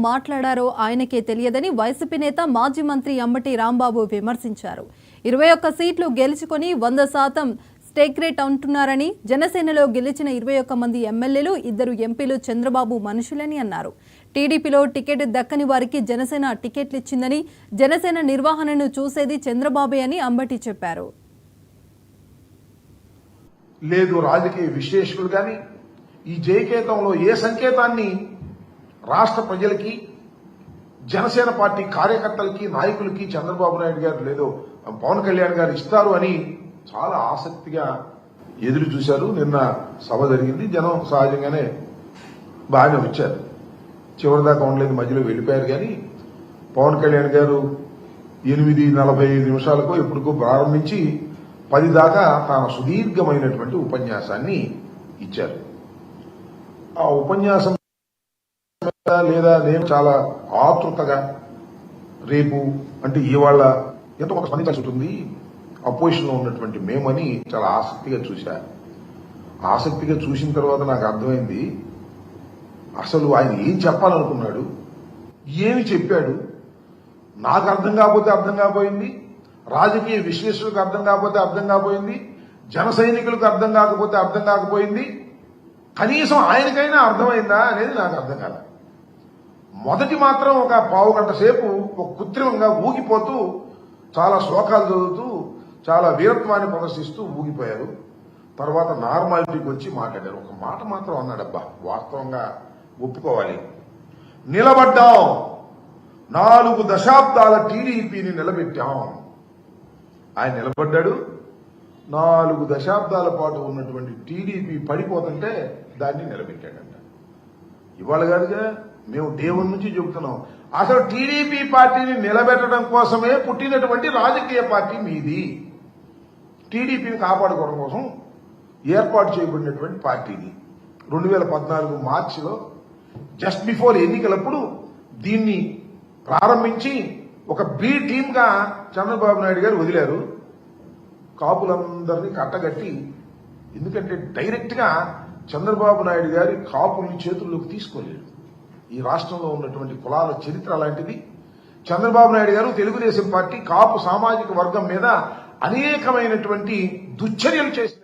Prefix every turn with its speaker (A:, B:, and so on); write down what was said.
A: మాట్లాడారో ఆయనకే తెలియదని వైసీపీ నేత మాజీ మంత్రి అంబటి రాంబాబు విమర్శించారు. 21 సీట్లు గెలుచుకొని 100% స్టేక్ రేట్ అంటున్నారని, జనసేనలో గెలిచిన 21 మంది ఎమ్మెల్యేలు, 2 ఎంపీలు చంద్రబాబు మనుషులని అన్నారు. టీడీపీలో టికెట్ దక్కని వారికి జనసేన టికెట్లు ఇచ్చిందని, జనసేన నిర్వహణను చూసేది చంద్రబాబే అని అంబటి చెప్పారు.
B: లేదు రాజకీయ విశ్లేషకులు కానీ ఈ జయకేతంలో ఏ సంకేతాన్ని రాష్ట్ర ప్రజలకి, జనసేన పార్టీ కార్యకర్తలకి, నాయకులకి చంద్రబాబు నాయుడు గారు లేదో పవన్ కళ్యాణ్ గారు ఇస్తారు అని చాలా ఆసక్తిగా ఎదురు చూశారు. నిన్న సభ జరిగింది. జనం సహజంగానే బాగానే వచ్చారు. చివరిదాకా ఉండలేదు, మధ్యలో వెళ్ళిపోయారు. కానీ పవన్ కళ్యాణ్ గారు 8:45 నిమిషాలకు ఎప్పటికో ప్రారంభించి 10 దాకా తన సుదీర్ఘమైనటువంటి ఉపన్యాసాన్ని ఇచ్చారు. ఆ ఉపన్యాసం లేదా నేను చాలా ఆతృతగా రేపు అంటే ఇవాళ ఎంతో కొంత స్పందించాల్సి ఉంటుంది, అపోజిషన్ లో ఉన్నటువంటి మేమని చాలా ఆసక్తిగా చూశా. ఆసక్తిగా చూసిన తర్వాత నాకు అర్థమైంది అసలు ఆయన ఏం చెప్పాలనుకున్నాడు, ఏమి చెప్పాడు. నాకు అర్థం కాకపోతే అర్థం కాకపోయింది, రాజకీయ విశ్లేషకులకు అర్థం కాకపోతే అర్థం కాకపోయింది, జన సైనికులకు అర్థం కాకపోతే అర్థం కాకపోయింది, కనీసం ఆయనకైనా అర్థమైందా అనేది నాకు అర్థం కాదు. మొదటి మాత్రం ఒక పావు గంట సేపు ఒక కృత్రిమంగా ఊగిపోతూ చాలా శ్లోకాలు చదువుతూ చాలా వీరత్వాన్ని ప్రదర్శిస్తూ ఊగిపోయారు. తర్వాత నార్మాలిటీకి వచ్చి మాట్లాడారు. ఒక మాట మాత్రం అన్నాడబ్బా, వాస్తవంగా ఒప్పుకోవాలి. నిలబడ్డాం, 4 దశాబ్దాల టీడీపీని నిలబెట్టాం. ఆయన నిలబడ్డాడు. 4 దశాబ్దాల పాటు ఉన్నటువంటి టీడీపీ పడిపోతుంటే దాన్ని నిలబెట్టాడంట. ఇవాళ కాదుగా, మేము దేవుడి నుంచి చెబుతున్నాం. అసలు టీడీపీ పార్టీని నిలబెట్టడం కోసమే పుట్టినటువంటి రాజకీయ పార్టీ మీది. టీడీపీని కాపాడుకోవడం కోసం ఏర్పాటు చేయబడినటువంటి పార్టీది. 2014 మార్చిలో జస్ట్ బిఫోర్ ఎన్నికలప్పుడు దీన్ని ప్రారంభించి ఒక బి టీమ్ గా చంద్రబాబు నాయుడు గారు వదిలారు. కాపులందరినీ కట్టగట్టి, ఎందుకంటే డైరెక్ట్ గా చంద్రబాబు నాయుడు గారి కాపుల్ని చేతుల్లోకి తీసుకోలేరు. ఈ రాష్ట్రంలో ఉన్నటువంటి కులాల చరిత్ర అలాంటిది. చంద్రబాబు నాయుడు గారు తెలుగుదేశం పార్టీ కాపు సామాజిక వర్గం మీద అనేకమైనటువంటి దుశ్చర్యలు చేసిన